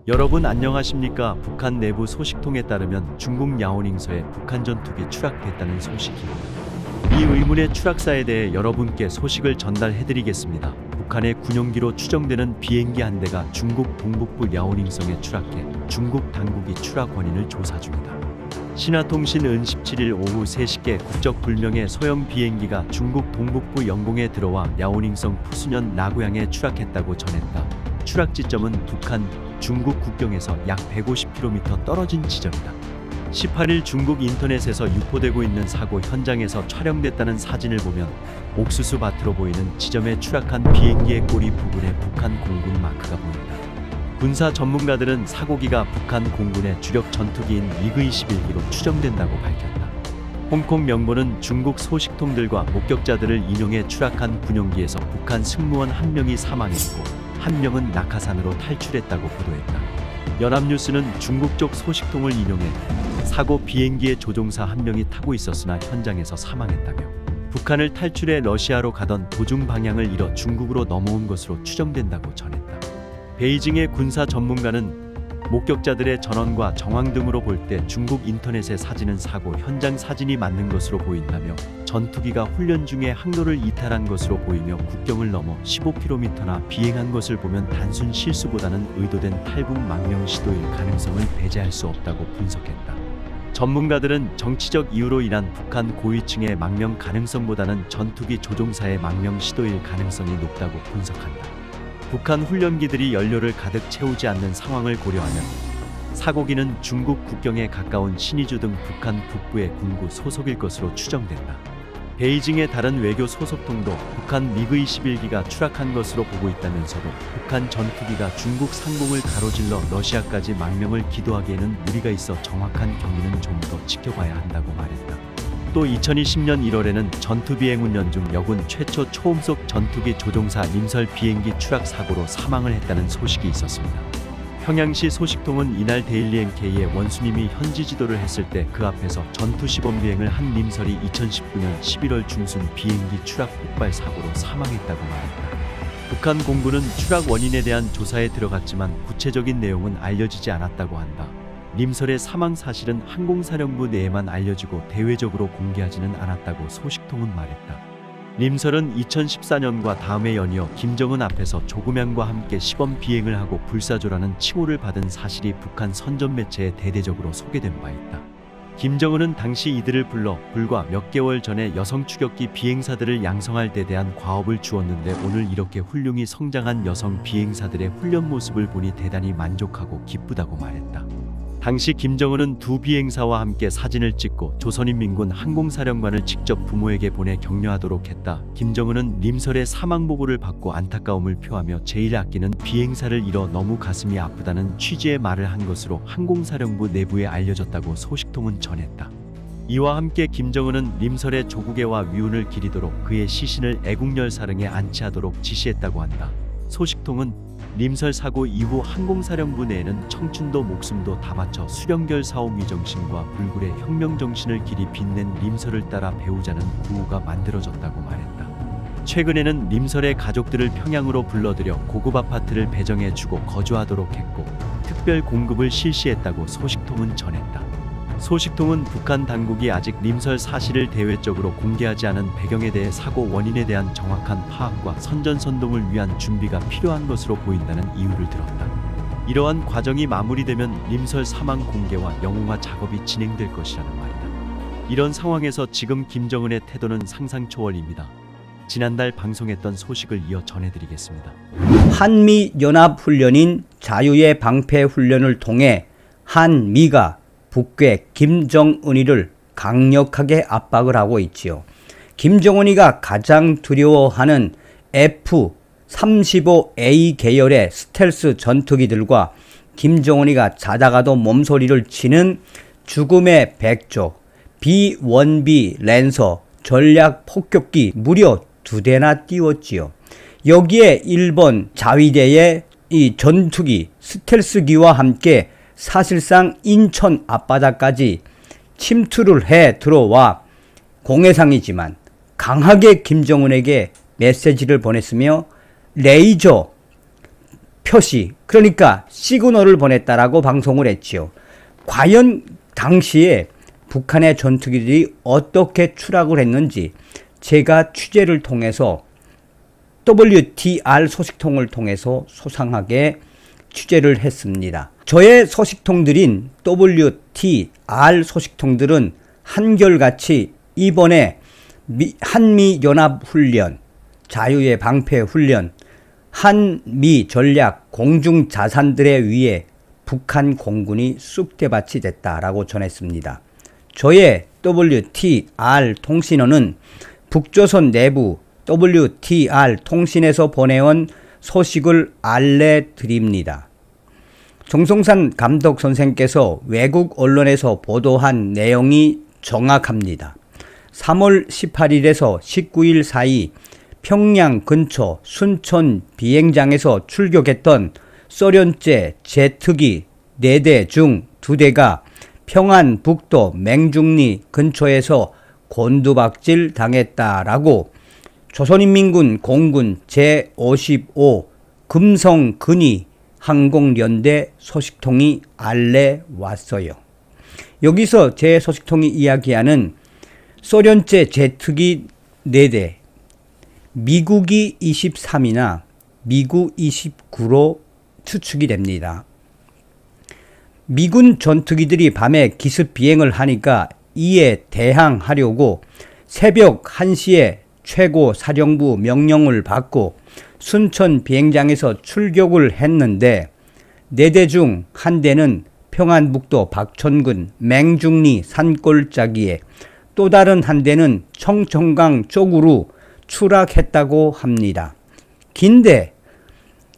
여러분 안녕하십니까? 북한 내부 소식통에 따르면 중국 야오닝서에 북한 전투기 추락됐다는 소식입니다. 이 의문의 추락사에 대해 여러분께 소식을 전달해드리겠습니다. 북한의 군용기로 추정되는 비행기 한 대가 중국 동북부 야오닝성에 추락해 중국 당국이 추락 원인을 조사 중이다. 신화통신은 17일 오후 3시께 국적 불명의 소형 비행기가 중국 동북부 영공에 들어와 야오닝성 푸수년 라구양에 추락했다고 전했다. 추락 지점은 북한, 중국 국경에서 약 150km 떨어진 지점이다. 18일 중국 인터넷에서 유포되고 있는 사고 현장에서 촬영됐다는 사진을 보면 옥수수 밭으로 보이는 지점에 추락한 비행기의 꼬리 부분에 북한 공군 마크가 보인다. 군사 전문가들은 사고기가 북한 공군의 주력 전투기인 미그-21기로 추정된다고 밝혔다. 홍콩 명보는 중국 소식통들과 목격자들을 인용해 추락한 군용기에서 북한 승무원 1명이 사망했고 1명은 낙하산으로 탈출했다고 보도했다. 연합뉴스는 중국 쪽 소식통을 인용해 사고 비행기의 조종사 1명이 타고 있었으나 현장에서 사망했다며 북한을 탈출해 러시아로 가던 도중 방향을 잃어 중국으로 넘어온 것으로 추정된다고 전했다. 베이징의 군사 전문가는 목격자들의 전원과 정황 등으로 볼 때 중국 인터넷의 사진은 사고 현장 사진이 맞는 것으로 보인다며 전투기가 훈련 중에 항로를 이탈한 것으로 보이며 국경을 넘어 15km나 비행한 것을 보면 단순 실수보다는 의도된 탈북 망명 시도일 가능성을 배제할 수 없다고 분석했다. 전문가들은 정치적 이유로 인한 북한 고위층의 망명 가능성보다는 전투기 조종사의 망명 시도일 가능성이 높다고 분석한다. 북한 훈련기들이 연료를 가득 채우지 않는 상황을 고려하면 사고기는 중국 국경에 가까운 신의주 등 북한 북부의 군구 소속일 것으로 추정된다. 베이징의 다른 외교 소속통도 북한 미그-21기가 추락한 것으로 보고 있다면서도 북한 전투기가 중국 상공을 가로질러 러시아까지 망명을 기도하기에는 무리가 있어 정확한 경위는 좀 더 지켜봐야 한다고 말했다. 또 2020년 1월에는 전투비행훈련 중 여군 최초 초음속 전투기 조종사 림설 비행기 추락 사고로 사망을 했다는 소식이 있었습니다. 평양시 소식통은 이날 데일리 NK의 원수님이 현지 지도를 했을 때 그 앞에서 전투 시범 비행을 한 림설이 2019년 11월 중순 비행기 추락 폭발 사고로 사망했다고 말했다. 북한 공군은 추락 원인에 대한 조사에 들어갔지만 구체적인 내용은 알려지지 않았다고 한다. 림설의 사망 사실은 항공사령부 내에만 알려지고 대외적으로 공개하지는 않았다고 소식통은 말했다. 림설은 2014년과 다음해 연이어 김정은 앞에서 조금양과 함께 시범 비행을 하고 불사조라는 칭호를 받은 사실이 북한 선전 매체에 대대적으로 소개된 바 있다. 김정은은 당시 이들을 불러 불과 몇 개월 전에 여성 추격기 비행사들을 양성할 데 대한 과업을 주었는데 오늘 이렇게 훌륭히 성장한 여성 비행사들의 훈련 모습을 보니 대단히 만족하고 기쁘다고 말했다. 당시 김정은은 두 비행사와 함께 사진을 찍고 조선인민군 항공사령관을 직접 부모에게 보내 격려하도록 했다. 김정은은 림설의 사망 보고를 받고 안타까움을 표하며 제일 아끼는 비행사를 잃어 너무 가슴이 아프다는 취지의 말을 한 것으로 항공사령부 내부에 알려졌다고 소식통은 전했다. 이와 함께 김정은은 림설의 조국애와 위운을 기리도록 그의 시신을 애국열사릉에 안치하도록 지시했다고 한다. 소식통은 림설 사고 이후 항공사령부 내에는 청춘도 목숨도 다 바쳐 수령결 사옥 위정신과 불굴의 혁명정신을 길이 빛낸 림설을 따라 배우자는 구호가 만들어졌다고 말했다. 최근에는 림설의 가족들을 평양으로 불러들여 고급 아파트를 배정해주고 거주하도록 했고 특별 공급을 실시했다고 소식통은 전했다. 소식통은 북한 당국이 아직 림설 사실을 대외적으로 공개하지 않은 배경에 대해 사고 원인에 대한 정확한 파악과 선전선동을 위한 준비가 필요한 것으로 보인다는 이유를 들었다. 이러한 과정이 마무리되면 림설 사망 공개와 영웅화 작업이 진행될 것이라는 말이다. 이런 상황에서 지금 김정은의 태도는 상상 초월입니다. 지난달 방송했던 소식을 이어 전해드리겠습니다. 한미연합훈련인 자유의 방패훈련을 통해 한미가 북괴 김정은이를 강력하게 압박을 하고 있지요. 김정은이가 가장 두려워하는 F-35A 계열의 스텔스 전투기들과 김정은이가 자다가도 몸소리를 치는 죽음의 백조 B-1B 랜서 전략 폭격기 무려 2대나 띄웠지요. 여기에 일본 자위대의 이 전투기 스텔스기와 함께 사실상 인천 앞바다까지 침투를 해 들어와 공해상이지만 강하게 김정은에게 메시지를 보냈으며 레이저 표시, 그러니까 시그널을 보냈다라고 방송을 했지요. 과연 당시에 북한의 전투기들이 어떻게 추락을 했는지 제가 취재를 통해서 WTR 소식통을 통해서 소상하게 취재를 했습니다. 저의 소식통들인 WTR 소식통들은 한결같이 이번에 한미연합훈련, 자유의 방패훈련, 한미 전략 공중 자산들에 의해 북한 공군이 쑥대밭이 됐다라고 전했습니다. 저의 WTR 통신원은 북조선 내부 WTR 통신에서 보내온 소식을 알려드립니다. 정성산 감독 선생께서 외국 언론에서 보도한 내용이 정확합니다. 3월 18일에서 19일 사이 평양 근처 순천 비행장에서 출격했던 소련제 제트기 4대 중 2대가 평안북도 맹중리 근처에서 곤두박질 당했다라고 조선인민군 공군 제55 금성근위 항공연대 소식통이 알려왔어요. 여기서 제 소식통이 이야기하는 소련제 제트기 4대, 미국이 23이나 미국 29로 추측이 됩니다. 미군 전투기들이 밤에 기습 비행을 하니까 이에 대항하려고 새벽 1시에 최고 사령부 명령을 받고 순천 비행장에서 출격을 했는데 4대 중 1대는 평안북도 박천군 맹중리 산골짜기에, 또 다른 1대는 청천강 쪽으로 추락했다고 합니다. 긴데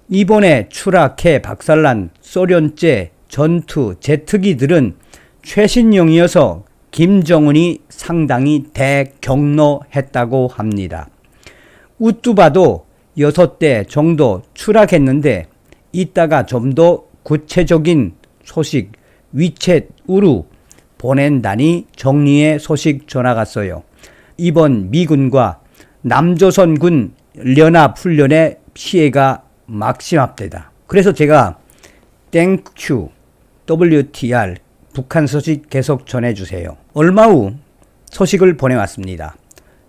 이번에 추락해 박살난 소련제 전투 제트기들은 최신형이어서 김정은이 상당히 대경로했다고 합니다. 우뚜바도 6대 정도 추락했는데 이따가 좀 더 구체적인 소식 위챗으로 보낸다니 정리의 소식 전화갔어요. 이번 미군과 남조선군 연합훈련의 피해가 막심합니다. 그래서 제가 땡큐 WTR 북한 소식 계속 전해주세요. 얼마 후 소식을 보내왔습니다.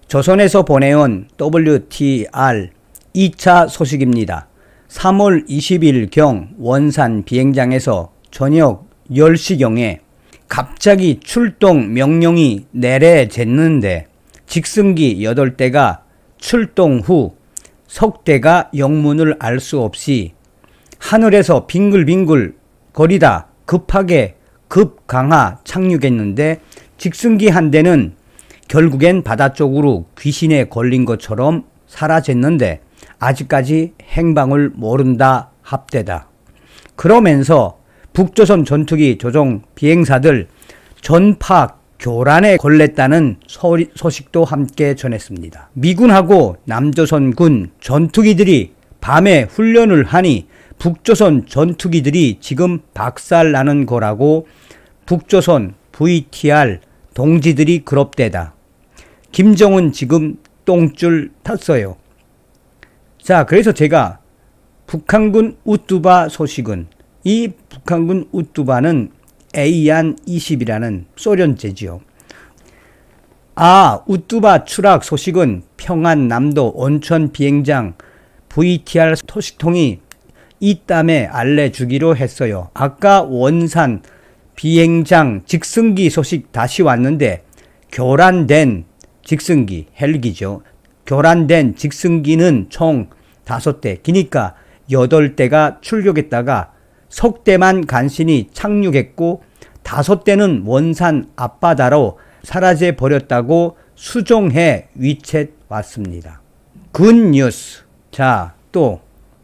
조선에서 보내온 WTR 2차 소식입니다. 3월 20일경 원산 비행장에서 저녁 10시경에 갑자기 출동 명령이 내려졌는데 직승기 8대가 출동 후 석대가 영문을 알 수 없이 하늘에서 빙글빙글 거리다 급하게 급강하 착륙했는데 직승기 한 대는 결국엔 바다 쪽으로 귀신에 걸린 것처럼 사라졌는데 아직까지 행방을 모른다 합대다. 그러면서 북조선 전투기 조종 비행사들 전파 교란에 걸렸다는 소식도 함께 전했습니다. 미군하고 남조선군 전투기들이 밤에 훈련을 하니 북조선 전투기들이 지금 박살나는 거라고 북조선 VTR 동지들이 그럽대다. 김정은 지금 똥줄 탔어요. 자, 그래서 제가 북한군 우뚜바 소식은, 이 북한군 우뚜바는 AN-20이라는 소련제지요. 우뚜바 추락 소식은 평안남도 온천 비행장 VTR 소식통이 이땀에 알려주기로 했어요. 아까 원산 비행장 직승기 소식 다시 왔는데 교란된 직승기, 헬기죠. 교란된 직승기는 총 5대, 그러니까 8대가 출격했다가 석대만 간신히 착륙했고 5대는 원산 앞바다로 사라져 버렸다고 수정해 위챗 왔습니다. 굿뉴스. 자, 또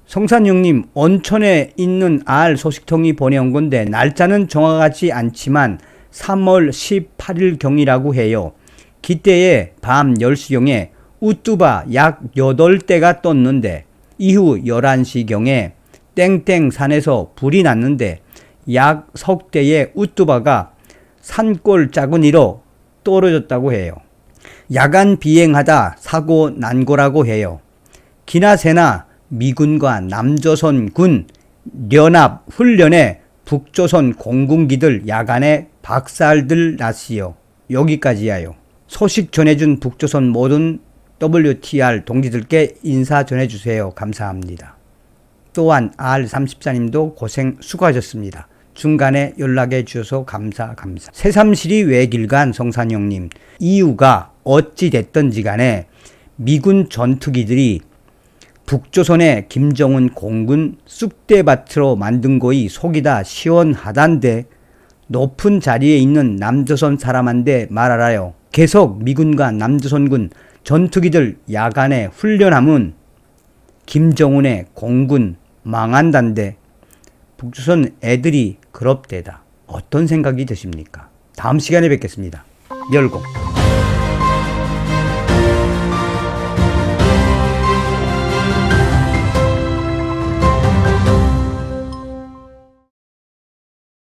성산형님 온천에 있는 알 소식통이 보내온 건데 날짜는 정확하지 않지만 3월 18일경이라고 해요. 그때에 밤 10시경에 우뚜바 약 8대가 떴는데 이후 11시경에 땡땡산에서 불이 났는데 약 석대의 우뚜바가 산골 짜구니로 떨어졌다고 해요. 야간 비행하다 사고 난 거라고 해요. 기나새나 미군과 남조선군 연합 훈련에 북조선 공군기들 야간에 박살들 났시요. 여기까지야요. 소식 전해준 북조선 모든 WTR 동지들께 인사 전해주세요. 감사합니다. 또한 R34님도 고생 수고하셨습니다. 중간에 연락해 주셔서 감사. 새삼시리 외길간 성산형님, 이유가 어찌 됐든지 간에 미군 전투기들이 북조선의 김정은 공군 쑥대밭으로 만든 거이 속이 다 시원하단데 높은 자리에 있는 남조선 사람한테 말하라요. 계속 미군과 남조선군 전투기들 야간에 훈련하면 김정은의 공군 망한단데 북조선 애들이 그럽대다. 어떤 생각이 드십니까? 다음 시간에 뵙겠습니다. 멸공.